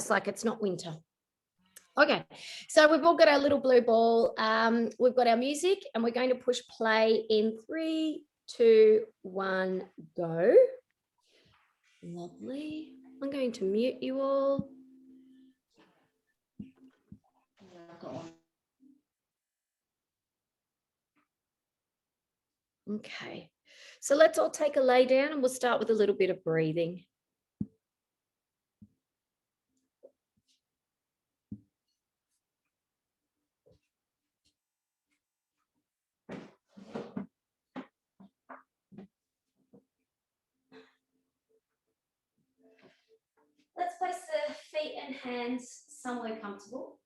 almost like it's not winter. Okay, so we've all got our little blue ball. We've got our music and we're going to push play in 3, 2, 1, go. Lovely. I'm going to mute you all. Okay, so let's all take a lay down and we'll start with a little bit of breathing. Let's place the feet and hands somewhere comfortable.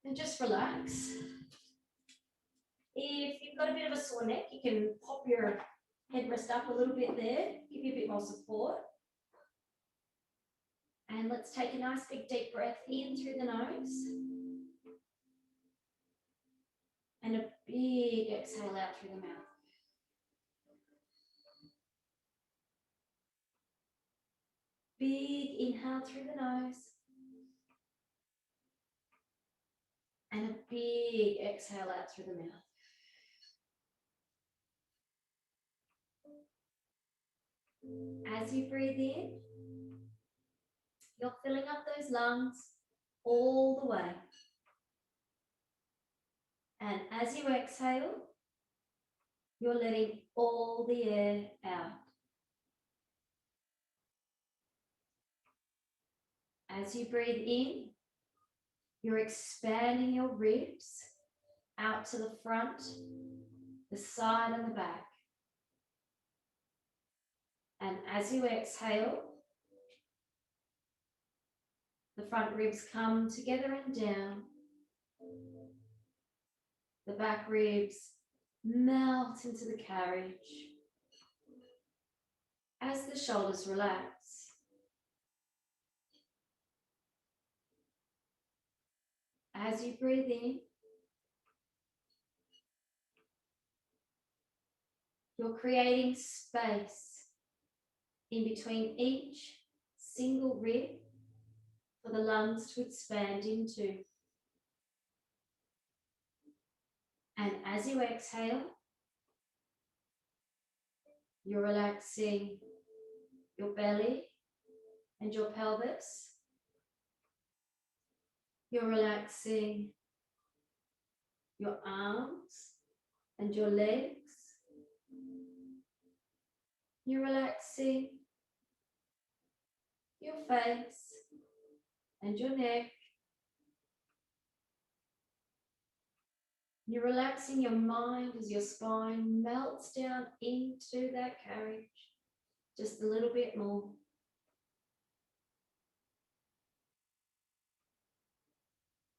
And just relax. If you've got a bit of a sore neck, you can pop your headrest up a little bit there, give you a bit more support. And let's take a nice big deep breath in through the nose. And a big exhale out through the mouth. Big inhale through the nose. And a big exhale out through the mouth. As you breathe in, you're filling up those lungs all the way. And as you exhale, you're letting all the air out. As you breathe in, you're expanding your ribs out to the front, the side and the back. And as you exhale, the front ribs come together and down. The back ribs melt into the carriage. As the shoulders relax. As you breathe in, you're creating space in between each single rib for the lungs to expand into. And as you exhale, you're relaxing your belly and your pelvis. You're relaxing your arms and your legs. You're relaxing your face and your neck. You're relaxing your mind as your spine melts down into that carriage just a little bit more.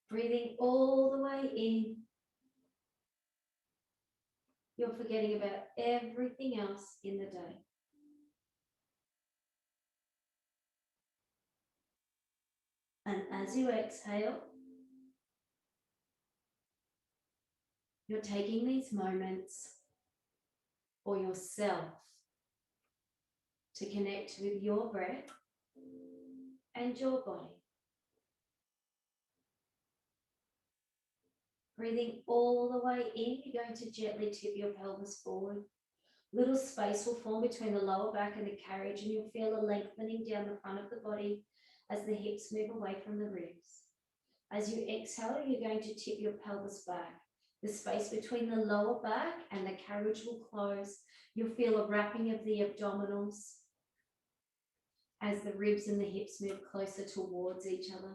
Breathing all the way in. You're forgetting about everything else in the day. And as you exhale, you're taking these moments for yourself to connect with your breath and your body. Breathing all the way in, you're going to gently tip your pelvis forward. Little space will form between the lower back and the carriage, and you'll feel a lengthening down the front of the body as the hips move away from the ribs. As you exhale, you're going to tip your pelvis back. The space between the lower back and the carriage will close. You'll feel a wrapping of the abdominals as the ribs and the hips move closer towards each other.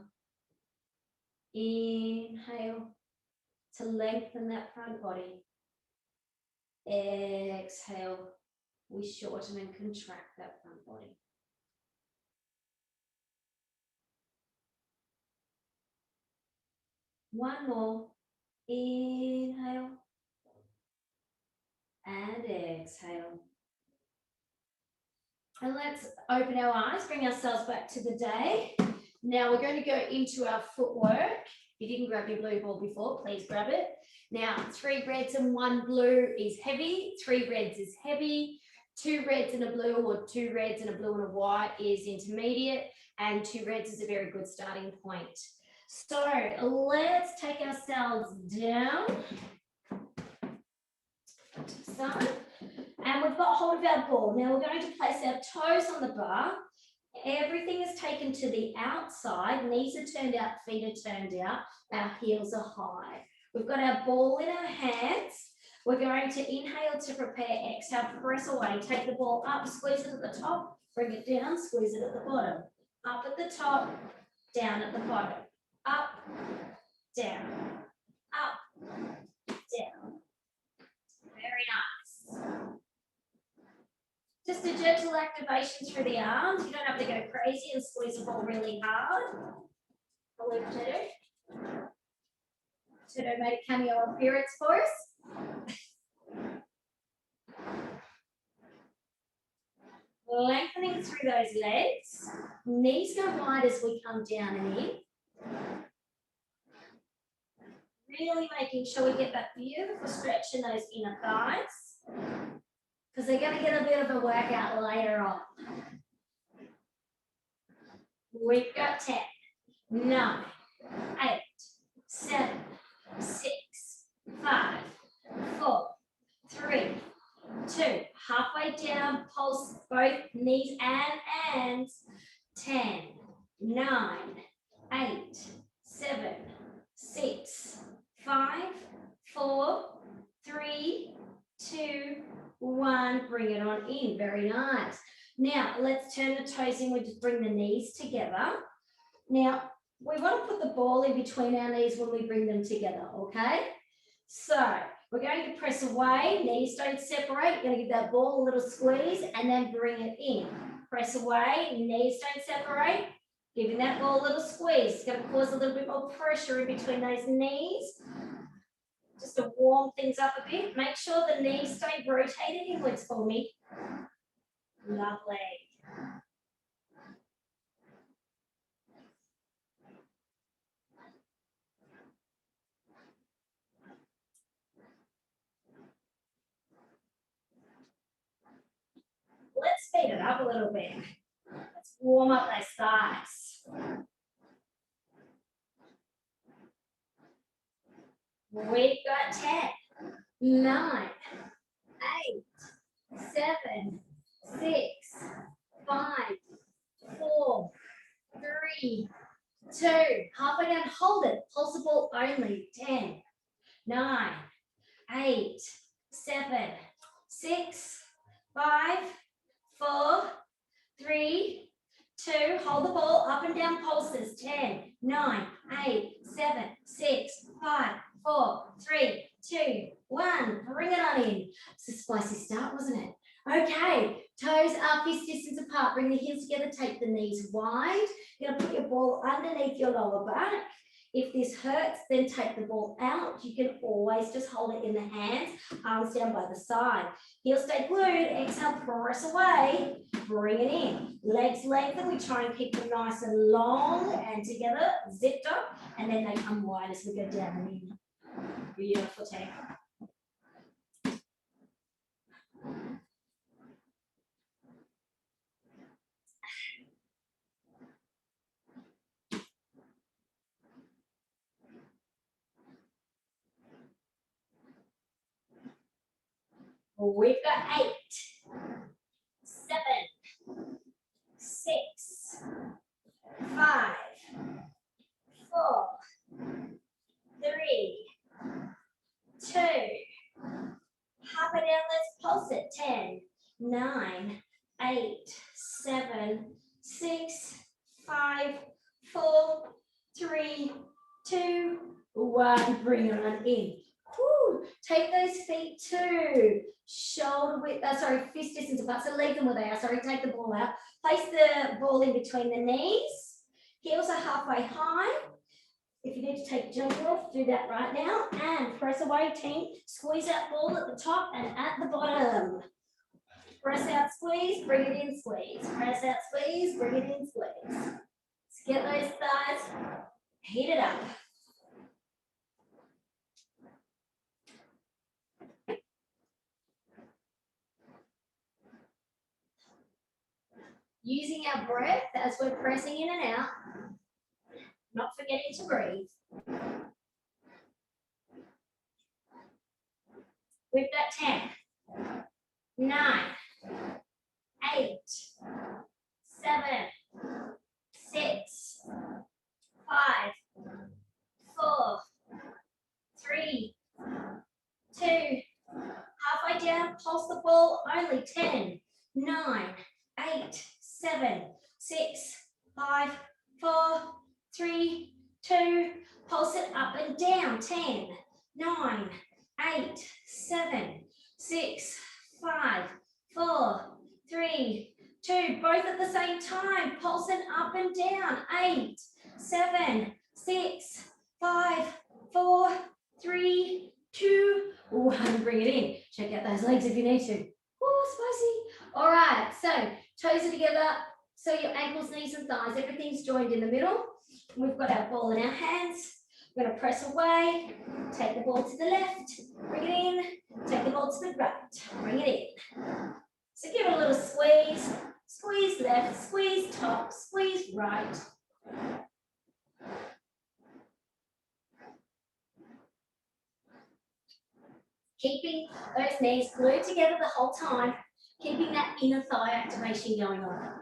Inhale to lengthen that front body. Exhale, we shorten and contract that front body. One more. Inhale and exhale. And let's open our eyes, bring ourselves back to the day. Now we're going to go into our footwork. If you didn't grab your blue ball before, please grab it. Now 3 reds and 1 blue is heavy, 3 reds is heavy, 2 reds and a blue, or 2 reds and a blue and a white is intermediate, and 2 reds is a very good starting point. So let's take ourselves down to the side, and we've got hold of our ball. Now we're going to place our toes on the bar. Everything is taken to the outside, knees are turned out, feet are turned out, our heels are high. We've got our ball in our hands. We're going to inhale to prepare, exhale, press away, take the ball up, squeeze it at the top, bring it down, squeeze it at the bottom. Up at the top, down at the bottom. Up, down, up, down. Very nice. Just a gentle activation through the arms. You don't have to go crazy and squeeze the ball really hard. Hello, Toto. Toto made a cameo appearance for us. Lengthening through those legs. Knees go wide as we come down and in. Really making sure we get that beautiful stretch in those inner thighs, because they're going to get a bit of a workout later on. We've got 10, 9, 8, 7, 6, 5, 4, 3, 2. Halfway down, pulse both knees and hands. 10, 9, 8, 7, 6, 5, 4, 3, 2, 1. Bring it on in. Very nice. Now, let's turn the toes in. We just bring the knees together. Now, we want to put the ball in between our knees when we bring them together, okay? So, we're going to press away. Knees don't separate. You're going to give that ball a little squeeze and then bring it in. Press away. Knees don't separate. Giving that ball a little squeeze. It's going to cause a little bit more pressure in between those knees. Just to warm things up a bit. Make sure the knees stay rotated inwards for me. Lovely. Let's speed it up a little bit. Let's warm up those thighs. We've got 10, 9, 8, 7, 6, 5, 4, 3, 2. Halfway down, hold it. Pulsable only. 10, 9, 8, 7, 6, 5, 4, 3, 2. Hold the ball up and down pulses. 10, 9, 8, 7, 6, 5, 4, 3, 2, 1. Bring it on in. It's a spicy start, wasn't it? Okay, toes are fist distance apart. Bring the heels together, take the knees wide. You're going to put your ball underneath your lower back. If this hurts, then take the ball out. You can always just hold it in the hands, arms down by the side. Heels stay glued. Exhale, press away. Bring it in. Legs lengthen. We try and keep them nice and long and together, zipped up, and then they come wide as we go down and in. Beautiful take. We've got 8, 7, 6, 5, 4, 3, 2. Half it down, let's pulse it. 10, 9, 8, 7, 6, 5, 4, 3, 2, 1. Bring it on in. Whew. Take those feet to shoulder width, fist distance apart. So leave them where they are. Sorry, take the ball out. Place the ball in between the knees. Heels are halfway high. If you need to take jump off, do that right now. And press away, team. Squeeze that ball at the top and at the bottom. Press out, squeeze, bring it in, squeeze. Press out, squeeze, bring it in, squeeze. Let's get those thighs heated up. Using our breath as we're pressing in and out, not forgetting to breathe. We've got 10, 9, 8, 7, 6, 5, 4, 3, 2, halfway down, pulse the ball, only 10, 9, 8, 7, 6, 5, 4, 3, 2, pulse it up and down, 10, 9, 8, 7, 6, 5, 4, 3, 2, both at the same time, pulse it up and down, 8, 7, 6, 5, 4, 3, 2, 1, bring it in. Check out those legs if you need to. Oh, spicy. All right, so toes are together, so your ankles, knees and thighs, everything's joined in the middle. We've got our ball in our hands. We're going to press away, take the ball to the left, bring it in, take the ball to the right, bring it in. So give it a little squeeze, squeeze left, squeeze top, squeeze right. Keeping those knees glued together the whole time, keeping that inner thigh activation going on.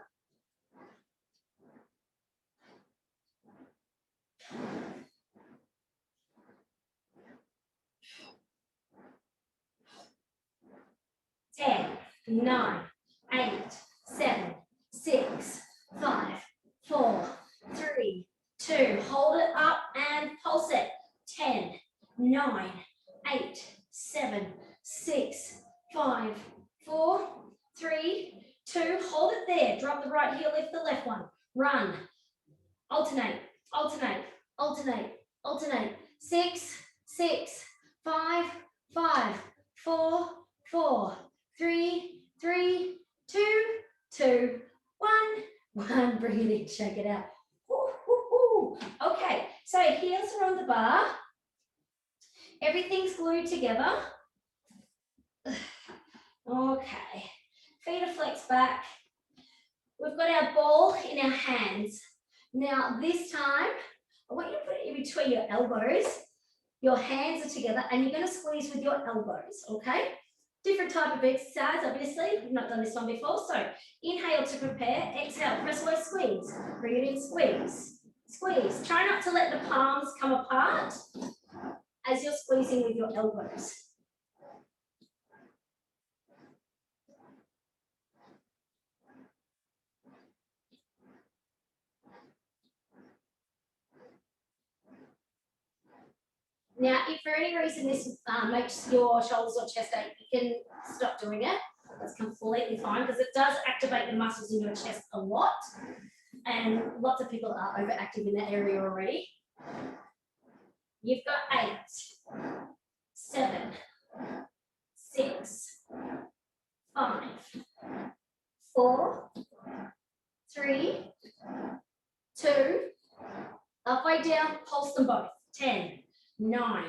Ten, 9, 8, 7, 6, 5, 4, 3, 2. Hold it up and pulse it. 10, 9, 8, 7, 6, 5, 4, 3, 2. Hold it there. Drop the right heel, lift the left one. Run. Alternate, alternate, alternate, alternate. 6, 6, 5, 5, 4, 4, 3, 3, 2, 2, 1, 1. Bring it in, check it out. Ooh, ooh, ooh. Okay, so heels are on the bar. Everything's glued together. Okay, feet are flexed back. We've got our ball in our hands. Now this time, I want you to put it in between your elbows. Your hands are together and you're going to squeeze with your elbows, okay? Different type of exercise, obviously. We've not done this one before. So inhale to prepare, exhale, press away, squeeze. Bring it in, squeeze, squeeze. Try not to let the palms come apart as you're squeezing with your elbows. Now, if for any reason this makes your shoulders or chest ache, you can stop doing it. That's completely fine because it does activate the muscles in your chest a lot. And lots of people are overactive in that area already. You've got 8, 7, 6, 5, 4, 3, 2, halfway down, pulse them both. 10, 9,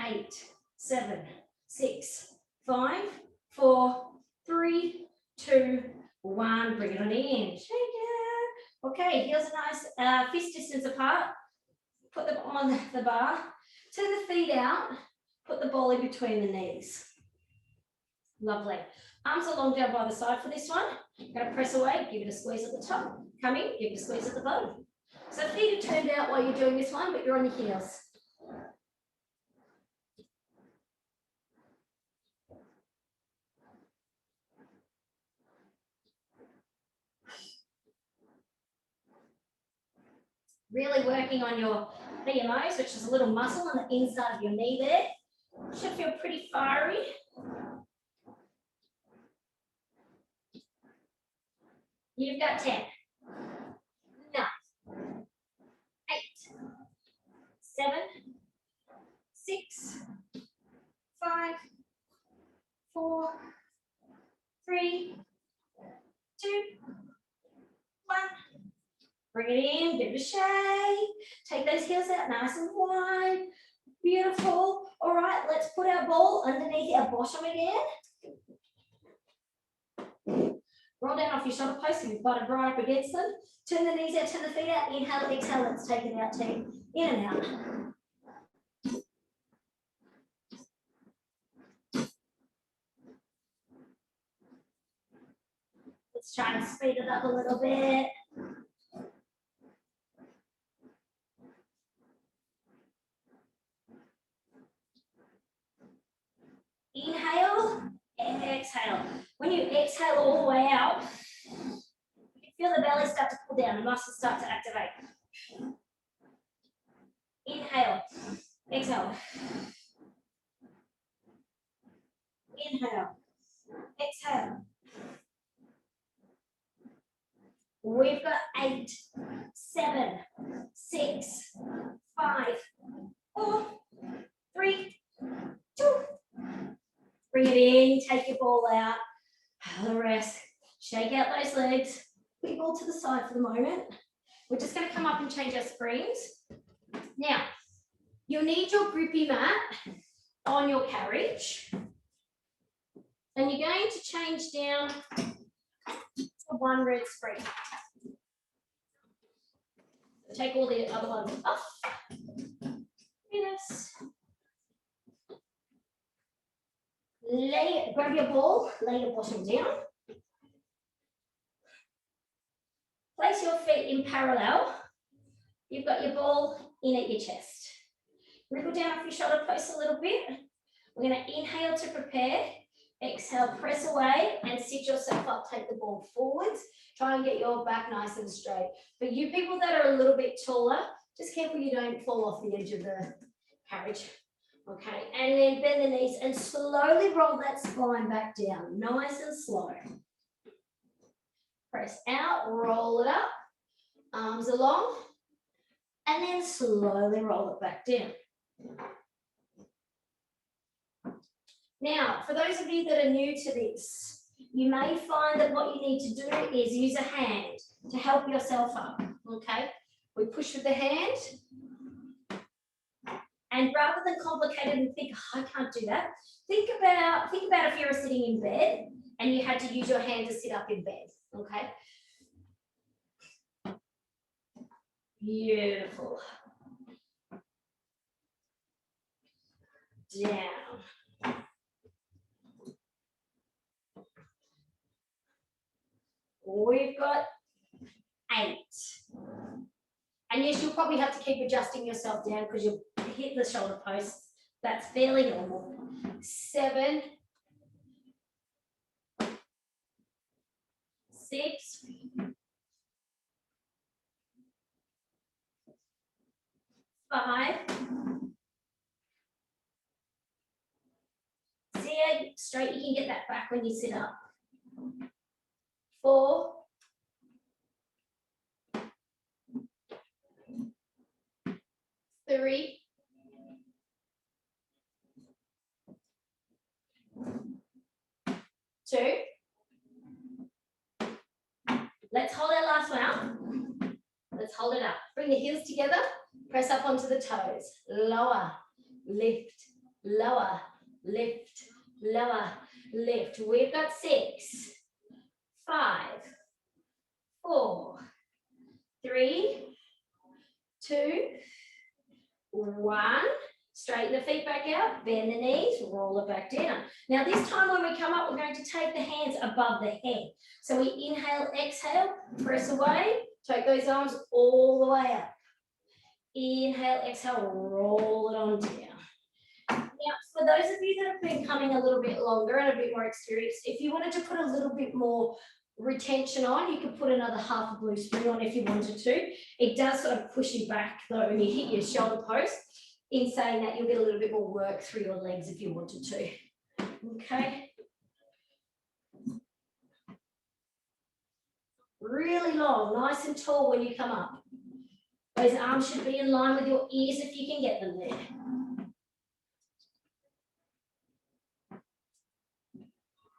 8, 7, 6, 5, 4, 3, 2, 1. Bring it on in. Shake it. Okay, heels are nice, fist distance apart. Put them on the bar. Turn the feet out. Put the ball in between the knees. Lovely. Arms are long down by the side for this one. Going to press away, give it a squeeze at the top. Come in, give it a squeeze at the bottom. So feet are turned out while you're doing this one, but you're on your heels. Really working on your PMOs, which is a little muscle on the inside of your knee there. Should feel pretty fiery. You've got 10, 9, 8, 7, 6, 5, 4, 3, 2, 1. Bring it in, give it a shake. Take those heels out nice and wide. Beautiful. All right, let's put our ball underneath our bottom again. Roll down off your shoulder posts and you've butted right up against them. Turn the knees out, turn the feet out. Inhale, exhale. Let's take it out, team. In and out. Let's try and speed it up a little bit. Inhale, exhale. When you exhale all the way out, you can feel the belly start to pull down, the muscles start to activate. Inhale, exhale. Inhale, exhale. We've got 8, 7, 6, 5, 4, 3, 2. Bring it in, take your ball out. The rest. Shake out those legs. Put your ball to the side for the moment. We're just going to come up and change our springs. Now, you'll need your grippy mat on your carriage. And you're going to change down to 1 red spring. Take all the other ones off. Yes. Grab your ball, lay your bottom down. Place your feet in parallel. You've got your ball in at your chest. Wriggle down off your shoulder posts a little bit. We're going to inhale to prepare. Exhale, press away and sit yourself up. Take the ball forwards. Try and get your back nice and straight. For you people that are a little bit taller, just careful you don't fall off the edge of the carriage. Okay, and then bend the knees and slowly roll that spine back down. Nice and slow. Press out, roll it up. Arms along. And then slowly roll it back down. Now, for those of you that are new to this, you may find that what you need to do is use a hand to help yourself up, okay? We push with the hand, and rather than complicate it and think, oh, I can't do that, think about if you were sitting in bed and you had to use your hand to sit up in bed, okay? Beautiful. Down. We've got 8. And yes, you'll probably have to keep adjusting yourself down because you'll hit the shoulder posts. That's fairly normal. 7, 6, 5. See how straight you can get that back when you sit up. 4, 3, 2. Let's hold our last one up. Let's hold it up. Bring the heels together. Press up onto the toes. Lower, lift, lower, lift, lower, lift. We've got 6, 5, 4, 3, 2, 1. Straighten the feet back out, bend the knees, roll it back down. Now this time when we come up, we're going to take the hands above the head. So we inhale, exhale, press away, take those arms all the way up. Inhale, exhale, roll it on down. Now, for those of you that have been coming a little bit longer and a bit more experienced, if you wanted to put a little bit more retention on, you could put another half a blue spring on if you wanted to. It does sort of push you back though when you hit your shoulder post. In saying that, you'll get a little bit more work through your legs if you wanted to. Okay. Really long, nice and tall when you come up. Those arms should be in line with your ears if you can get them there.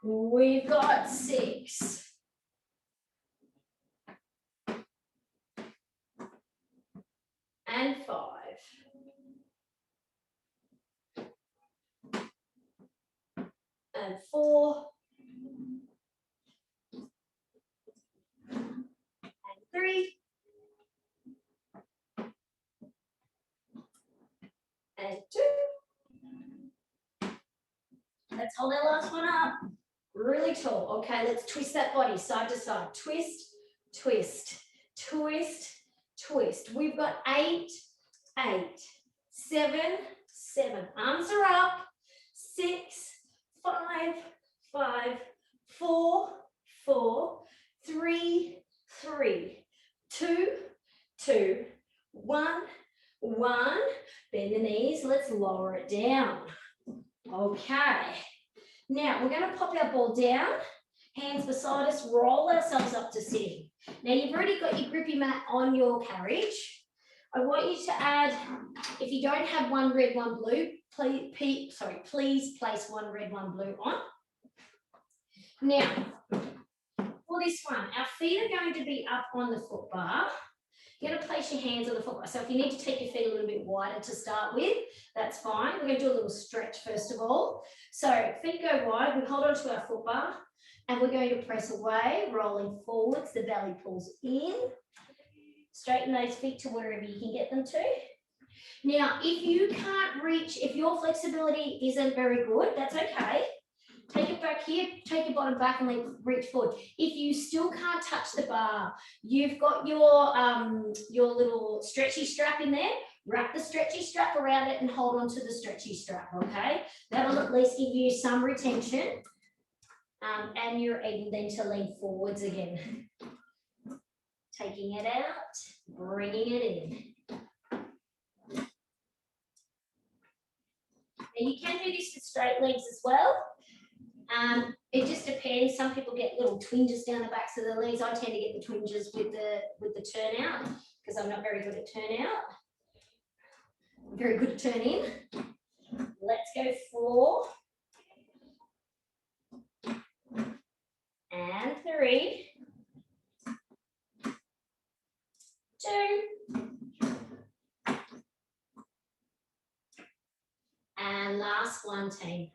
We've got 6. And 5. And 4. 3, and 2. Let's hold our last one up. Really tall. Okay, let's twist that body side to side. Twist, twist, twist, twist. We've got 8, 8, 7, 7. Arms are up. 6, 5, 5, 4, 4, 3, 3, 2, 2, 1, 1. Bend the knees. Let's lower it down. Okay. Now we're going to pop our ball down, hands beside us, roll ourselves up to sitting. Now you've already got your grippy mat on your carriage. I want you to add, if you don't have one red, one blue, please place one red, one blue on. Now, for this one, our feet are going to be up on the foot bar. You're going to place your hands on the foot bar. So if you need to take your feet a little bit wider to start with, that's fine. We're going to do a little stretch first of all. So feet go wide, we hold on to our foot bar, and we're going to press away, rolling forwards, the belly pulls in. Straighten those feet to wherever you can get them to. Now, if you can't reach, if your flexibility isn't very good, that's okay. Take it back here, take your bottom back and reach forward. If you still can't touch the bar, you've got your little stretchy strap in there. Wrap the stretchy strap around it and hold on to the stretchy strap, okay? That'll at least give you some retention. And you're able then to lean forwards again. Taking it out, bringing it in. And you can do this with straight legs as well. It just depends. Some people get little twinges down the backs of their legs. I tend to get the twinges with the turnout because I'm not very good at turnout. I'm very good at turn in. Let's go 4 and 3, 2, and last one, team.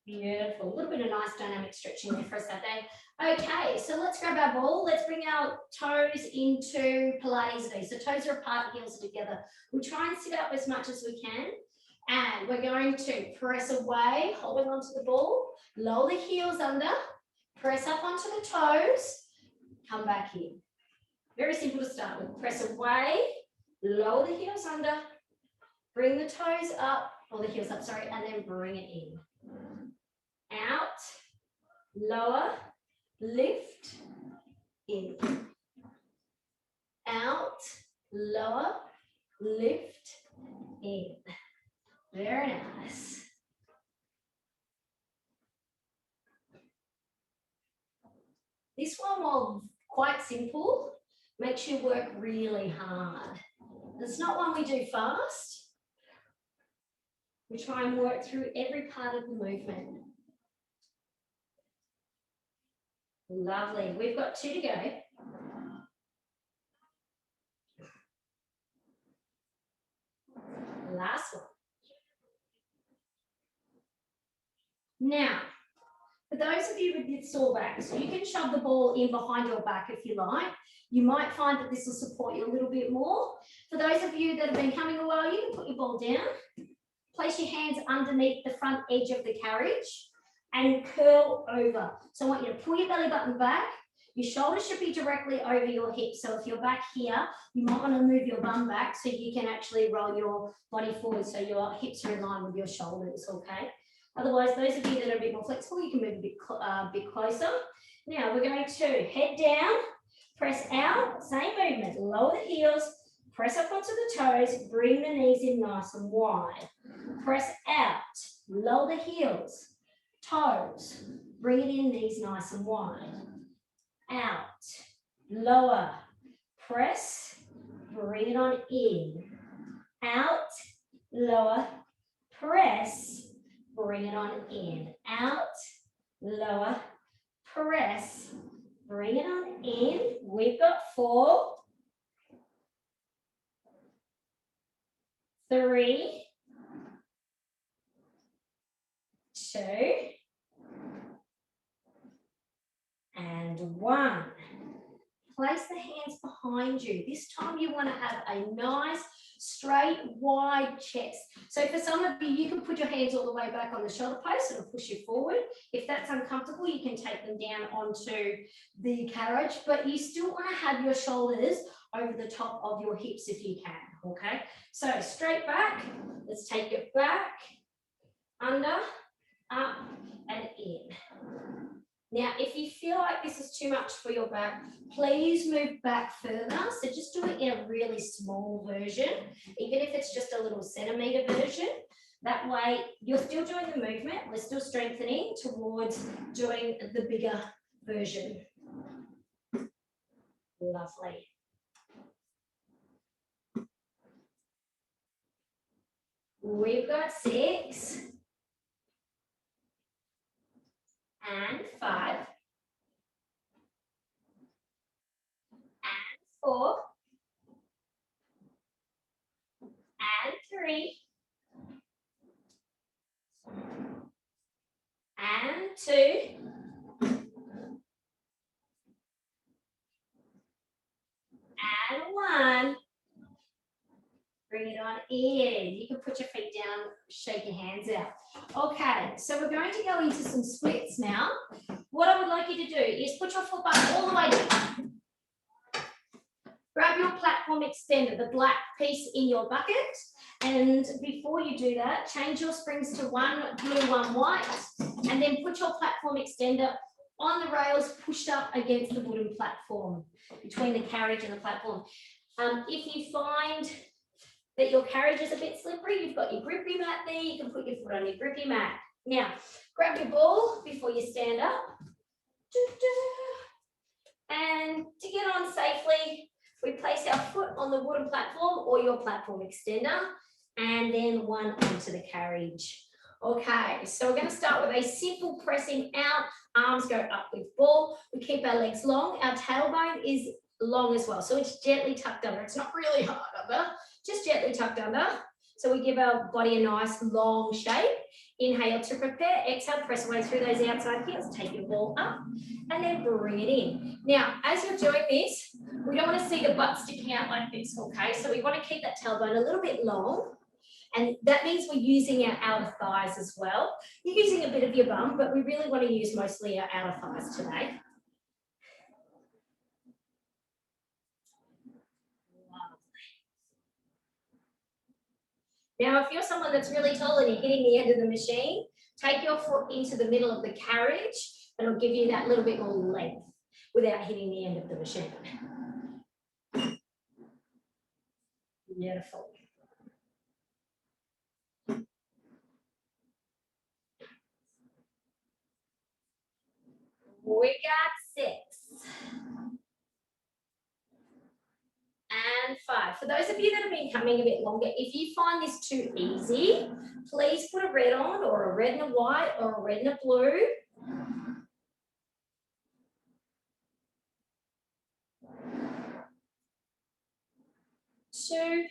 Beautiful. A little bit of nice dynamic stretching there for us that day. Okay, so let's grab our ball. Let's bring our toes into Pilates knee. So toes are apart, heels are together. We'll try and sit up as much as we can. And we're going to press away, holding onto the ball. Lower the heels under. Press up onto the toes. Come back in. Very simple to start with. Press away, lower the heels under. Bring the toes up, or the heels up, sorry, and then bring it in. Out, lower, lift, in. Out, lower, lift, in. Very nice. This one, while quite simple, makes you work really hard. It's not one we do fast. We try and work through every part of the movement. Lovely. We've got 2 to go. Last one. Now, for those of you with your sore backs, you can shove the ball in behind your back if you like. You might find that this will support you a little bit more. For those of you that have been coming a while, you can put your ball down. Place your hands underneath the front edge of the carriage and curl over. So I want you to pull your belly button back. Your shoulders should be directly over your hips. So if you're back here, you might want to move your bum back so you can actually roll your body forward so your hips are in line with your shoulders, okay? Otherwise, those of you that are a bit more flexible, you can move a bit closer. Now we're going to head down, press out, same movement, lower the heels, press up onto the toes, bring the knees in nice and wide. Press out, lower the heels, toes, bring it in, knees nice and wide. Out, lower, press, bring it on in. Out, lower, press, bring it on in. Out, lower, press, bring it on in. We've got 4, 3, 2, and 1. place the hands behind you. This time you want to have a nice, straight, wide chest. So for some of you, you can put your hands all the way back on the shoulder post. It'll push you forward. If that's uncomfortable, you can take them down onto the carriage, but you still want to have your shoulders over the top of your hips if you can, okay? So straight back, let's take it back, under, up, and in. Now, if you feel like this is too much for your back, please move back further. So just do it in a really small version, even if it's just a little centimetre version. That way, you're still doing the movement. We're still strengthening towards doing the bigger version. Lovely. We've got 6 and 5 and 4 and 3 and 2 and 1. Bring it on in. You can put your feet down, shake your hands out. Okay, so we're going to go into some splits now. What I would like you to do is put your foot back all the way down. Grab your platform extender, the black piece in your bucket. And before you do that, change your springs to one blue, one white. And then put your platform extender on the rails, pushed up against the wooden platform, between the carriage and the platform. If you find that your carriage is a bit slippery, you've got your grippy mat there, you can put your foot on your grippy mat. Now, grab your ball before you stand up. And to get on safely, we place our foot on the wooden platform or your platform extender, and then one onto the carriage. Okay, so we're going to start with a simple pressing out, arms go up with ball. We keep our legs long, our tailbone is long as well, so it's gently tucked under. It's not really hard under, just gently tucked under. So we give our body a nice long shape. Inhale to prepare, exhale, press away through those outside heels, take your ball up and then bring it in. Now, as you're doing this, we don't want to see the butt sticking out like this, okay? So we want to keep that tailbone a little bit long, and that means we're using our outer thighs as well. You're using a bit of your bum, but we really want to use mostly our outer thighs today. Now, if you're someone that's really tall and you're hitting the end of the machine, take your foot into the middle of the carriage and it'll give you that little bit more length without hitting the end of the machine. Beautiful. We got 6. And 5. For those of you that have been coming a bit longer, if you find this too easy, please put a red on, or a red and a white, or a red and a blue. Two.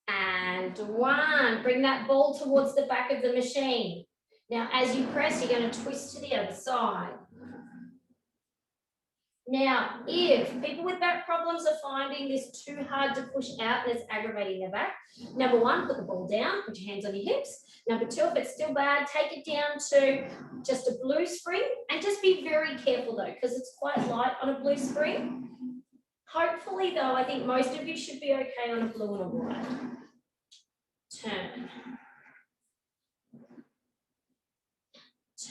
And 1. Bring that ball towards the back of the machine. Now, as you press, you're going to twist to the other side. Now, if people with back problems are finding this too hard to push out and it's aggravating their back, number 1, put the ball down, put your hands on your hips. Number 2, if it's still bad, take it down to just a blue spring, and just be very careful though, because it's quite light on a blue spring. Hopefully though, I think most of you should be okay on a blue and a white. Turn.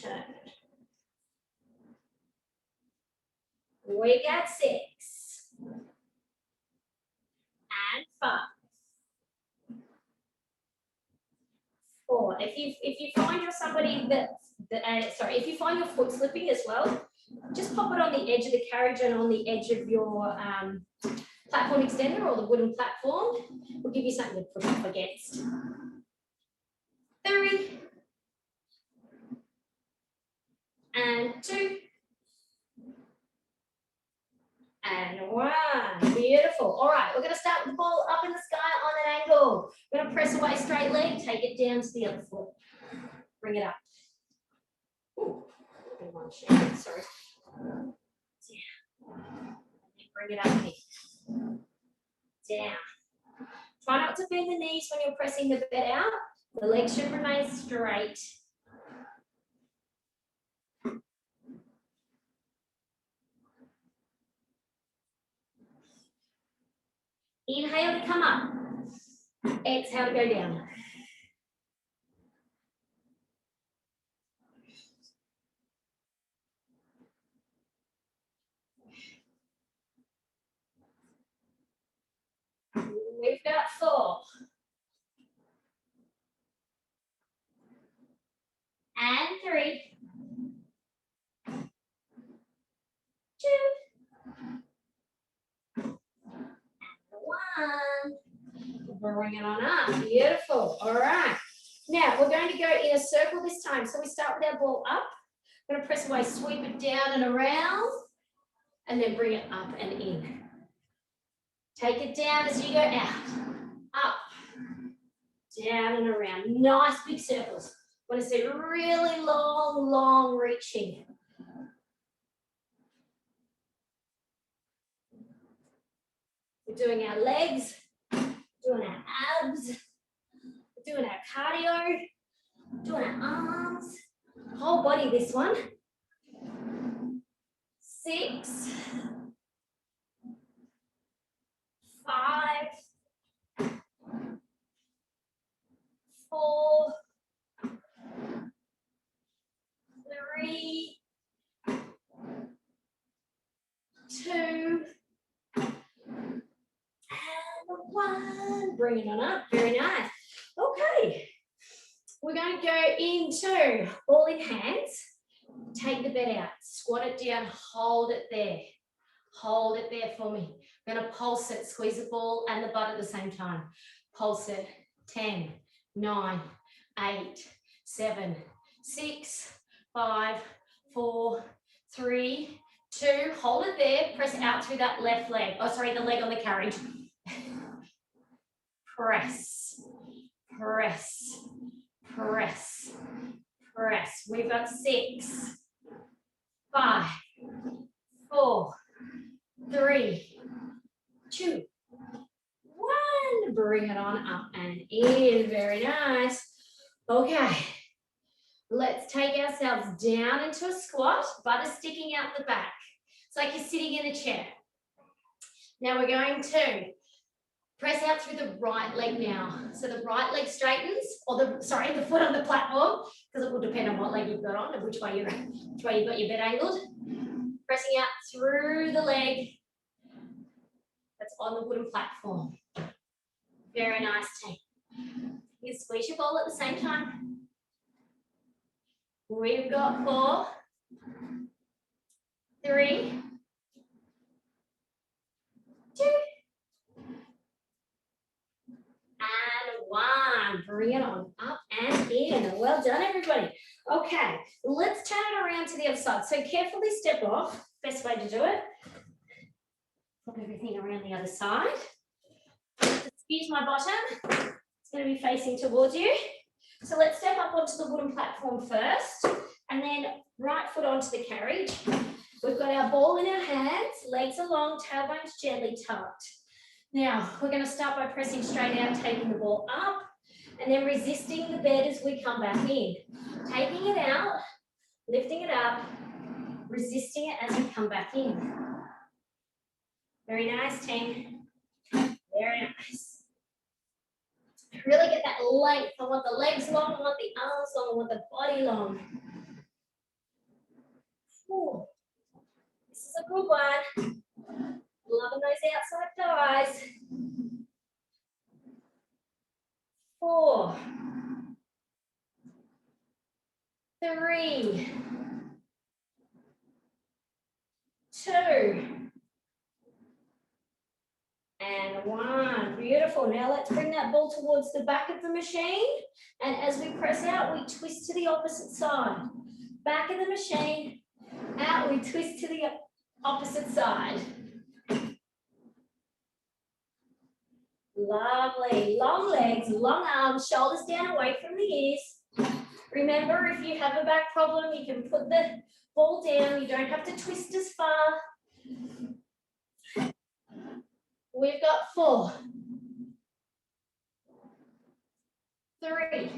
Turn. We got 6 and 5, 4. If you find you're somebody if you find your foot slipping as well, just pop it on the edge of the carriage and on the edge of your platform extender or the wooden platform. We'll give you something to push up against. 3 and 2. And 1. Beautiful. All right, we're going to start with the ball up in the sky on an angle. We're going to press away straight leg, take it down to the other foot. Bring it up. Ooh, sorry. Bring it up here. Down. Try not to bend the knees when you're pressing the bed out. The legs should remain straight. Inhale to come up. Exhale to go down. We've got 4. And 3. 2. And 1. Bring it on up. Beautiful. All right. Now we're going to go in a circle this time. So we start with our ball up. I'm going to press away, sweep it down and around, and then bring it up and in. Take it down as you go out. Up, down and around. Nice big circles. Want to see really long, long reaching. We're doing our legs, doing our abs, we're doing our cardio, doing our arms, whole body this one. 6, 5, 4, 3, 2, and 1. Bring it on up. Very nice. Okay. We're going to go into ball in hands. Take the bed out. Squat it down. Hold it there. Hold it there for me. I'm going to pulse it. Squeeze the ball and the butt at the same time. Pulse it. 10, 9, 8, 7, 6, 5, 4, 3, 2. Hold it there. Press out through that left leg. Oh, sorry, the leg on the carriage. Press, press, press, press. We've got 6, 5, 4, 3, 2, 1. Bring it on up and in. Very nice. Okay. Let's take ourselves down into a squat. Butt is sticking out the back. It's like you're sitting in a chair. Now we're going to press out through the right leg now. So the right leg straightens, or the foot on the platform, because it will depend on what leg you've got on and which way you've got your bed angled. Pressing out through the leg that's on the wooden platform. Very nice, team. You squeeze your ball at the same time. We've got 4, 3, 2, and 1. Bring it on up and in. Well done, everybody. Okay, let's turn it around to the other side. So carefully step off. Best way to do it. Flip everything around the other side. Excuse my bottom. It's going to be facing towards you. So let's step up onto the wooden platform first, and then right foot onto the carriage. We've got our ball in our hands, legs are long, tailbones gently tucked. Now, we're going to start by pressing straight out, taking the ball up, and then resisting the bed as we come back in. Taking it out, lifting it up, resisting it as we come back in. Very nice, team. Very nice. Really get that length. I want the legs long, I want the arms long, I want the body long. Ooh. This is a good one. Loving those outside thighs. 4, 3, 2, and 1. Beautiful. Now let's bring that ball towards the back of the machine. And as we press out, we twist to the opposite side. Back of the machine, out, we twist to the opposite side. Lovely. Long legs, long arms, shoulders down away from the ears. Remember, if you have a back problem, you can put the ball down. You don't have to twist as far. We've got 4, 3,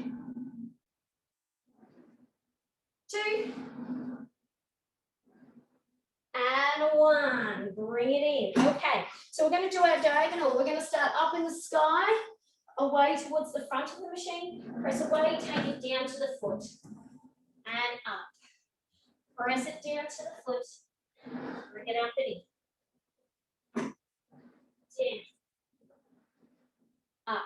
2, and 1. Bring it in. Okay, so we're going to do our diagonal. We're going to start up in the sky, away towards the front of the machine. Press away, take it down to the foot, and up. Press it down to the foot. Bring it up and in. Down. Up.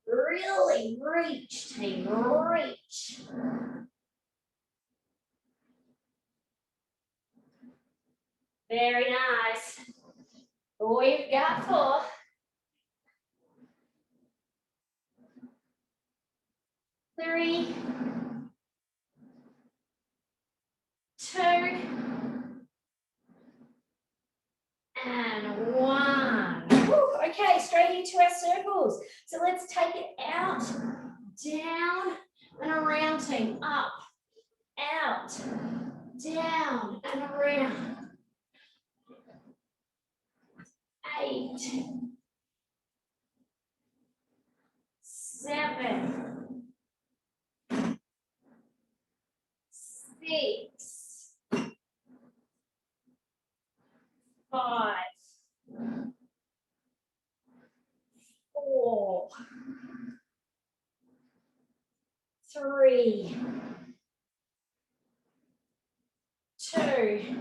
Really reach, team. Reach. Very nice. We've got 4. 3, 2, and 1. Woo. Okay, straight into our circles. So let's take it out, down, and around, team. Up, out, down, and around. 8, 7, 6, 5, 4, 3, 2,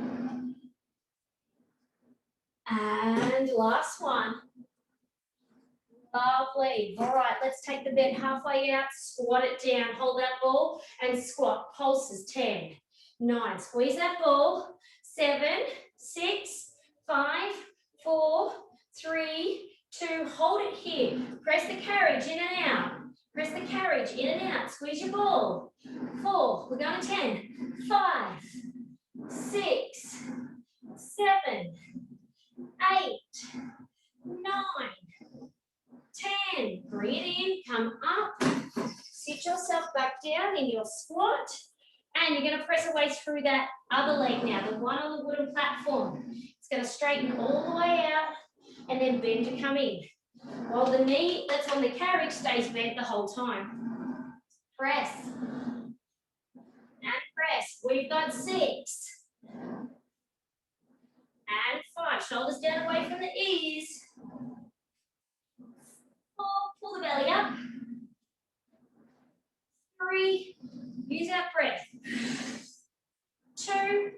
and last one. Lovely. All right, let's take the bed halfway out, squat it down, hold that ball, and squat. Pulses 10, 9. Squeeze that ball. 7, 6, 5, 4, 3, 2. Hold it here. Press the carriage in and out. Press the carriage in and out. Squeeze your ball. 4. We're going to 10. 5, 6, 7, 8, 9. 10. Bring it in, come up, sit yourself back down in your squat, and you're going to press away through that other leg now, the one on the wooden platform. It's going to straighten all the way out and then bend to come in. While the knee that's on the carriage stays bent the whole time. Press. And press. We've got 6. And 5. Shoulders down away from the ears. 4, pull the belly up. 3, use that breath. 2,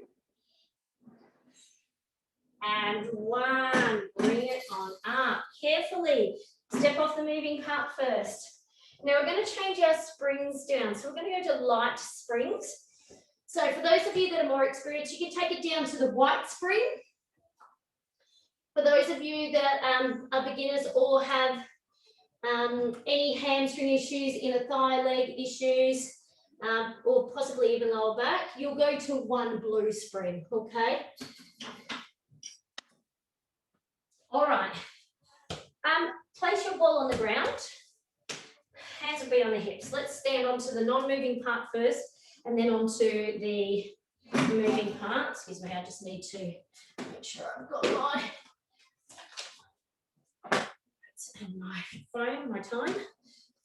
and 1. Bring it on up. Carefully step off the moving part first. Now we're going to change our springs down. So we're going to go to light springs. So for those of you that are more experienced, you can take it down to the white spring. For those of you that are beginners or have any hamstring issues, inner thigh leg issues, or possibly even lower back, you'll go to 1 blue spring, okay? All right. Place your ball on the ground. Hands will be on the hips. Let's stand onto the non-moving part first and then onto the moving part. Excuse me, I just need to make sure I've got my phone, my time.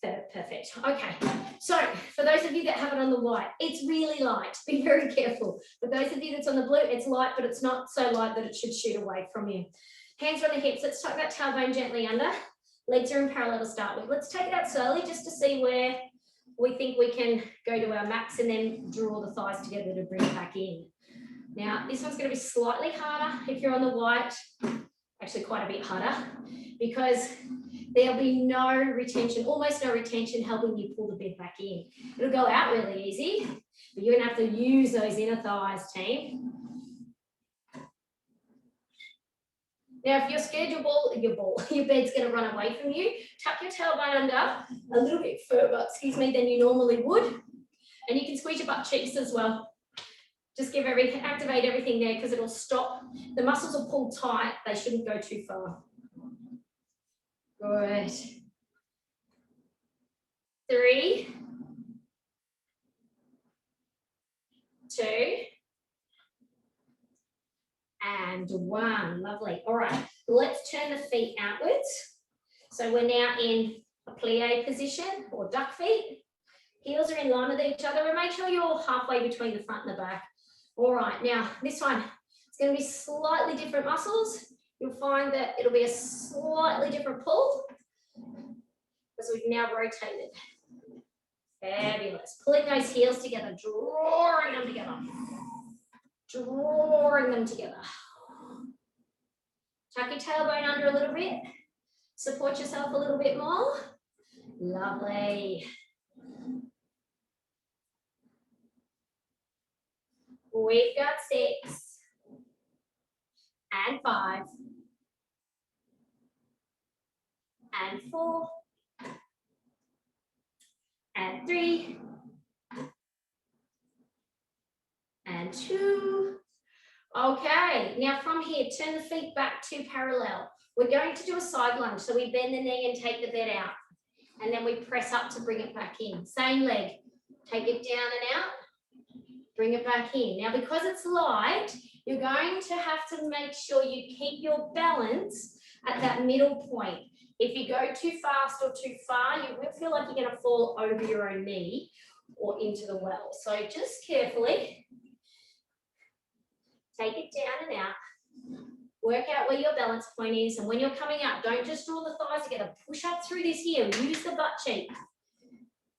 Perfect. Okay, so for those of you that have it on the white, it's really light. Be very careful. For those of you that's on the blue, it's light, but it's not so light that it should shoot away from you. Hands on the hips. Let's tuck that tailbone gently under. Legs are in parallel to start with. Let's take it out slowly just to see where we think we can go to our max and then draw the thighs together to bring it back in. Now, this one's going to be slightly harder if you're on the white, actually quite a bit harder, because there'll be no retention, almost no retention helping you pull the bed back in. It'll go out really easy, but you're going to have to use those inner thighs, team. Now, if you're scared your bed's going to run away from you, tuck your tailbone under a little bit further, than you normally would. And you can squeeze your butt cheeks as well. Just activate everything there because it'll stop. The muscles will pull tight. They shouldn't go too far. Good. 3, 2, and 1. Lovely. All right. Let's turn the feet outwards. So we're now in a plie position or duck feet. Heels are in line with each other and make sure you're halfway between the front and the back. All right, now this one, it's going to be slightly different muscles. You'll find that it'll be a slightly different pull because we've now rotated. Fabulous. Pulling those heels together, drawing them together. Drawing them together. Tuck your tailbone under a little bit. Support yourself a little bit more. Lovely. We've got 6 and 5 and 4 and 3 and 2. Okay, now from here, turn the feet back to parallel. We're going to do a side lunge. So we bend the knee and take the bed out. And then we press up to bring it back in. Same leg. Take it down and out. Bring it back in. Now, because it's light, you're going to have to make sure you keep your balance at that middle point. If you go too fast or too far, you will feel like you're going to fall over your own knee or into the well. So just carefully take it down and out. Work out where your balance point is. And when you're coming up, don't just draw the thighs together. Push up through this heel. Use the butt cheek.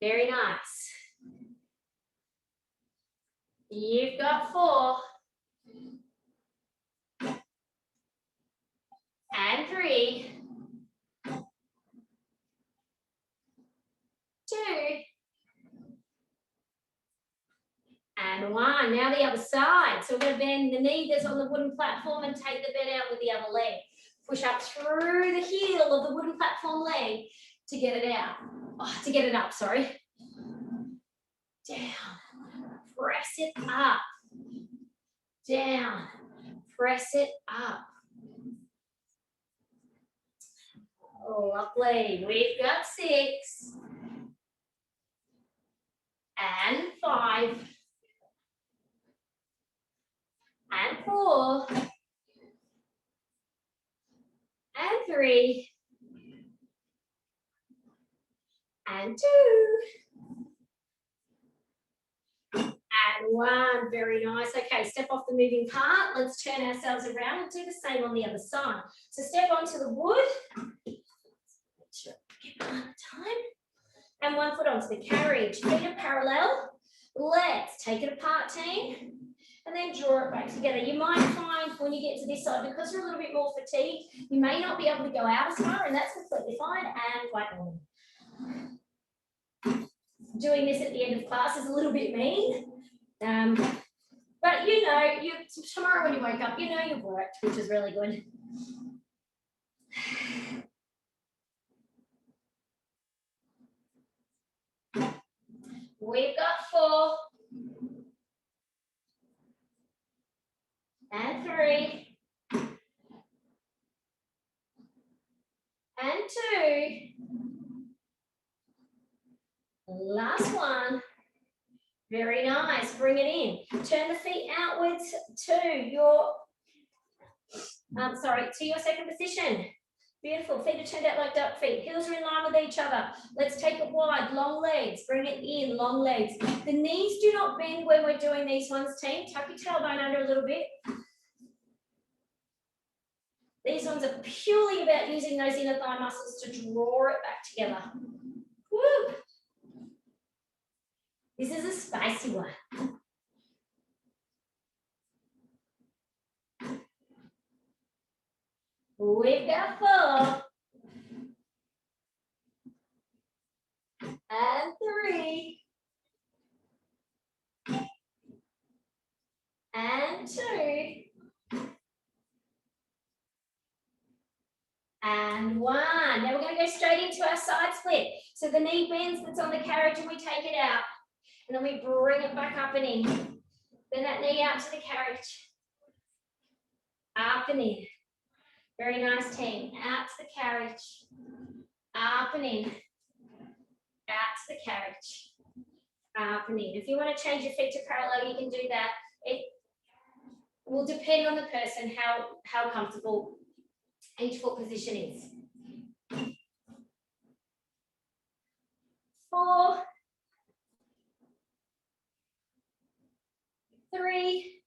Very nice. You've got 4 and 3, 2 and 1. Now the other side. So we're going to bend the knee that's on the wooden platform and take the bed out with the other leg. Push up through the heel of the wooden platform leg to get it out. Oh, to get it up, sorry. Down. Press it up. Down. Press it up. Oh, lovely. We've got 6 and 5 and 4 and 3 and 2 and 1. Very nice. Okay, step off the moving part. Let's turn ourselves around and do the same on the other side. So step onto the wood. Make sure I get time. And 1 foot onto the carriage. Feet are parallel. Let's take it apart, team. And then draw it back together. You might find when you get to this side, because you're a little bit more fatigued, you may not be able to go out as far, and that's completely fine and quite normal. Doing this at the end of class is a little bit mean. But you know, tomorrow when you wake up, you know you've worked, which is really good. We've got 4 and 3 and 2. Last one. Very nice. Bring it in. Turn the feet outwards to your second position. Beautiful. Feet are turned out like duck feet. Heels are in line with each other. Let's take it wide. Long legs. Bring it in. Long legs. The knees do not bend when we're doing these ones, team. Tuck your tailbone under a little bit. These ones are purely about using those inner thigh muscles to draw it back together. Woo! This is a spicy one. We've got 4 and 3 and 2 and 1. Now we're going to go straight into our side split. So the knee bends that's on the carriage and we take it out. And then we bring it back up and in. Bend that knee out to the carriage. Up and in. Very nice, team. Out to the carriage. Up and in. Out to the carriage. Up and in. If you want to change your feet to parallel, you can do that. It will depend on the person how comfortable each foot position is. 4, 3,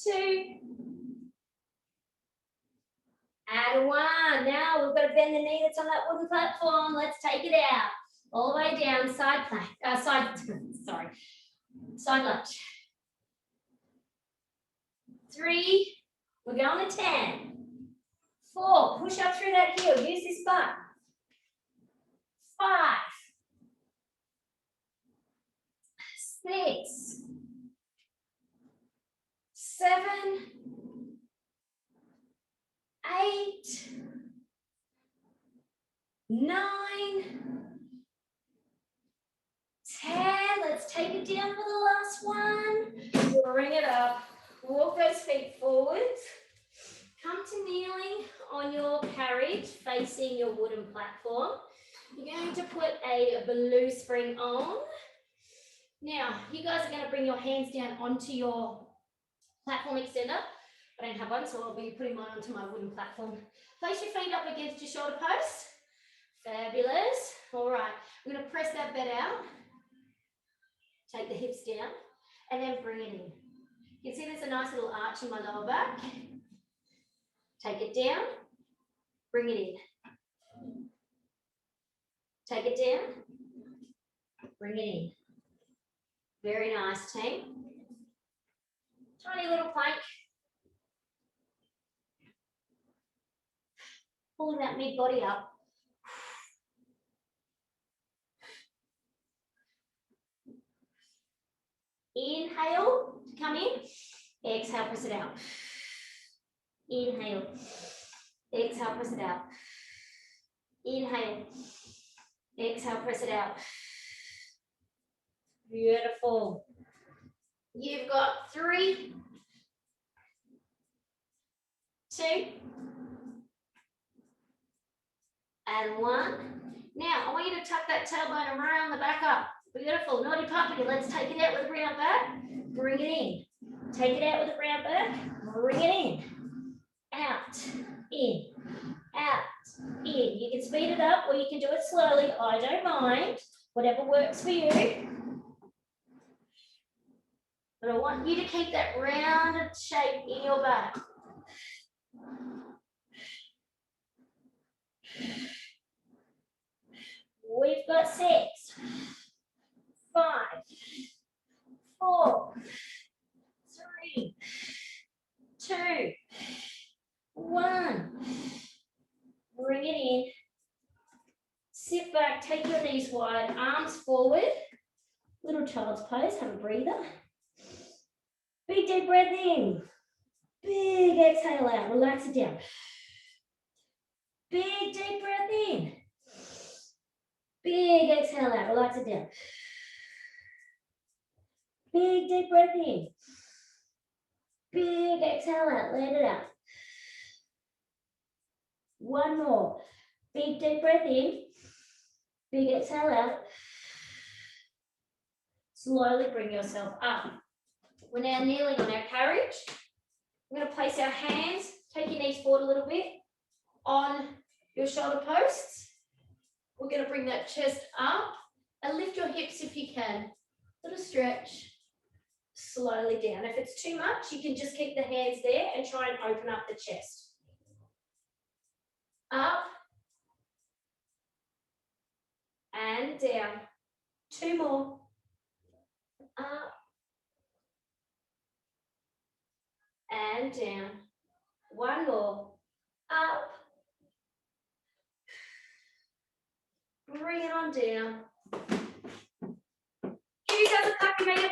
2, and 1. Now we've got to bend the knee that's on that wooden platform. Let's take it out. All the way down, side plank, side lunge. 3, we're going to 10. 4, push up through that heel, use this butt. 5, 6, 7, 8, 9, 10. Let's take it down for the last one. Bring it up. Walk those feet forwards. Come to kneeling on your carriage facing your wooden platform. You're going to put a blue spring on. Now, you guys are going to bring your hands down onto your platform extender. I don't have one, so I'll be putting mine onto my wooden platform. Place your feet up against your shoulder post. Fabulous. All right, I'm going to press that bed out. Take the hips down and then bring it in. You can see there's a nice little arch in my lower back. Take it down, bring it in. Take it down, bring it in. Very nice, team. Tiny little plank. Pulling that mid-body up. Inhale to come in. Exhale, press it out. Inhale. Exhale, press it out. Inhale. Exhale, press it out. Beautiful. You've got 3, 2, and 1. Now, I want you to tuck that tailbone around the back up. Beautiful. Naughty puppy. Let's take it out with a round back. Bring it in. Take it out with a round back. Bring it in. Out. In. Out. In. You can speed it up or you can do it slowly. I don't mind. Whatever works for you. But I want you to keep that rounded shape in your back. We've got 6, 5, 4, 3, 2, 1. Bring it in. Sit back, take your knees wide, arms forward. Little child's pose, have a breather. Big deep breath in. Big exhale out, relax it down. Big deep breath in. Big exhale out, relax it down. Big deep breath in. Big exhale out, let it out. One more. Big deep breath in. Big exhale out. Slowly bring yourself up. We're now kneeling on our carriage. We're going to place our hands, take your knees forward a little bit, on your shoulder posts. We're going to bring that chest up and lift your hips if you can. Little stretch. Slowly down. If it's too much, you can just keep the hands there and try and open up the chest. Up and down. 2 more. Up and down. 1 more. Up. Bring it on down.